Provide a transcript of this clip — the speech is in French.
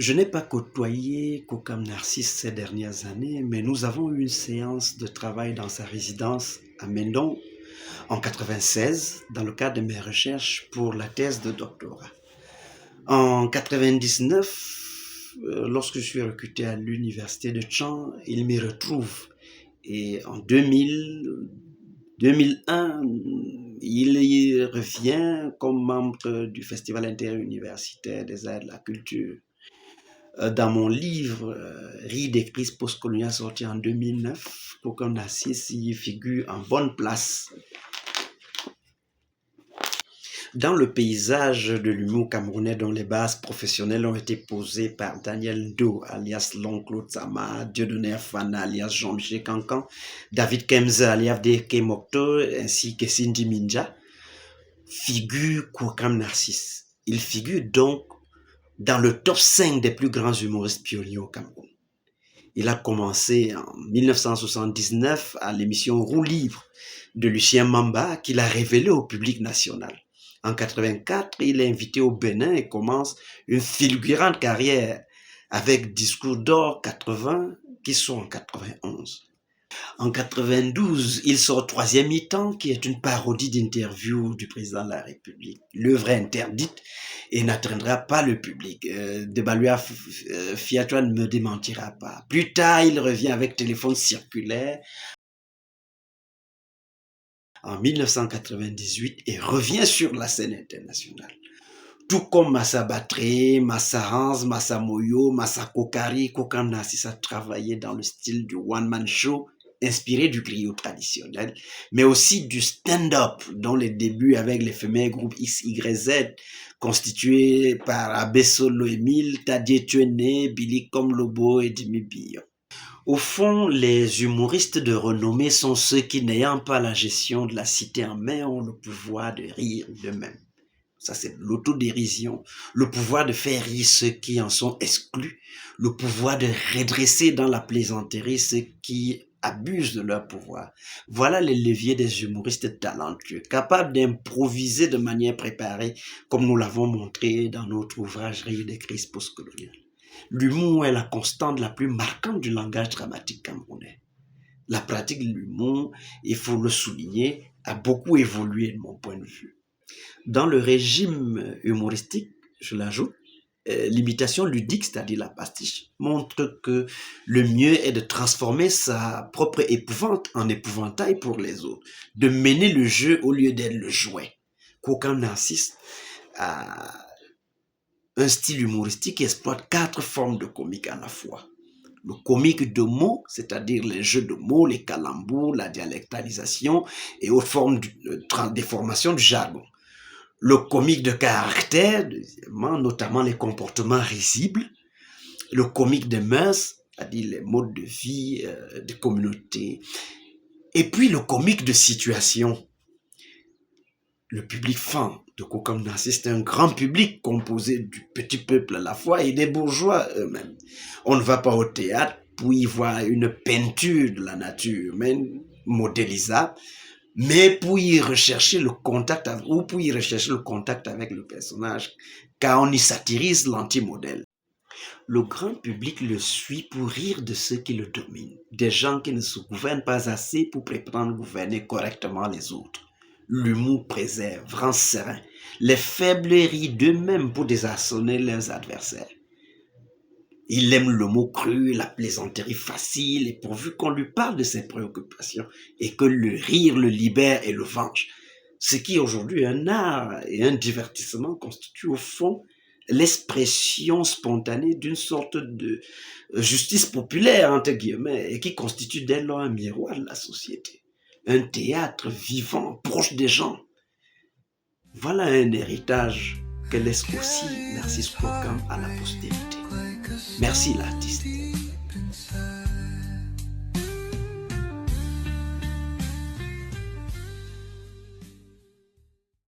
Je n'ai pas côtoyé Kokam Narcisse ces dernières années, mais nous avons eu une séance de travail dans sa résidence à Mendon en 96 dans le cadre de mes recherches pour la thèse de doctorat. En 99, lorsque je suis recruté à l'université de Tchang, il m'y retrouve. Et en 2001, il y revient comme membre du Festival interuniversitaire des arts et de la culture. Dans mon livre Rire des crises postcoloniales sorti en 2009, Kokam Narcisse y figure en bonne place dans le paysage de l'humour camerounais dont les bases professionnelles ont été posées par Daniel Do, alias l'oncle Tsama, Dieudonné Fana, alias Jean-Michel Cancan, David Kemze, alias D.K. Mokto, ainsi que Cindy Minja, figure Kokam Narcisse. Il figure donc dans le top 5 des plus grands humoristes pionniers au Cameroun. Il a commencé en 1979 à l'émission Roue libre de Lucien Mamba qu'il a révélé au public national. En 84, il est invité au Bénin et commence une fulgurante carrière avec Discours d'or 80 qui sont en 91. En 92, il sort Troisième mi-temps, qui est une parodie d'interview du président de la République. L'œuvre est interdite et n'atteindra pas le public. Debalua Fiatua ne me démentira pas. Plus tard, il revient avec Téléphone circulaire en 1998 et revient sur la scène internationale. Tout comme Massa Batré, Massa Hans, Massa Moyo, Massa Kokari, Kokam Narcisse a travaillé dans le style du one-man show inspiré du griot traditionnel, mais aussi du stand-up, dont les débuts avec l'éphémère groupe XYZ, constitué par Abbé Solo Emile, Tadié Tuene, Billy Komlobo et Dimi Billon. Au fond, les humoristes de renommée sont ceux qui, n'ayant pas la gestion de la cité en main, ont le pouvoir de rire d'eux-mêmes. Ça, c'est l'autodérision, le pouvoir de faire rire ceux qui en sont exclus, le pouvoir de redresser dans la plaisanterie ceux qui abusent de leur pouvoir. Voilà les leviers des humoristes talentueux, capables d'improviser de manière préparée, comme nous l'avons montré dans notre ouvrage Rire des crises postcoloniales. L'humour est la constante la plus marquante du langage dramatique camerounais. La pratique de l'humour, il faut le souligner, a beaucoup évolué de mon point de vue. Dans le régime humoristique, je l'ajoute, l'imitation ludique, c'est-à-dire la pastiche, montre que le mieux est de transformer sa propre épouvante en épouvantail pour les autres, de mener le jeu au lieu d'être le jouet. Kokam Narcisse a un style humoristique qui exploite 4 formes de comique à la fois. Le comique de mots, c'est-à-dire les jeux de mots, les calembours, la dialectalisation et autres formes de déformation du jargon. Le comique de caractère, notamment les comportements risibles. Le comique de mœurs, c'est-à-dire les modes de vie des communautés. Et puis le comique de situation. Le public fan de Kokam Narcisse est un grand public composé du petit peuple à la fois et des bourgeois eux-mêmes. On ne va pas au théâtre pour y voir une peinture de la nature humaine modélisable, mais pour y rechercher le contact avec le personnage, car on y satirise l'anti-modèle. Le grand public le suit pour rire de ceux qui le dominent, des gens qui ne se gouvernent pas assez pour prétendre gouverner correctement les autres. L'humour préserve, rend serein. Les faibles rient d'eux-mêmes pour désarçonner leurs adversaires. Il aime le mot cru, la plaisanterie facile, et pourvu qu'on lui parle de ses préoccupations, et que le rire le libère et le venge. Ce qui aujourd'hui est un art et un divertissement constitue au fond l'expression spontanée d'une sorte de justice populaire, entre guillemets, et qui constitue dès lors un miroir de la société. Un théâtre vivant, proche des gens. Voilà un héritage que laisse aussi Narcisse Kokam à la postérité. Merci l'artiste.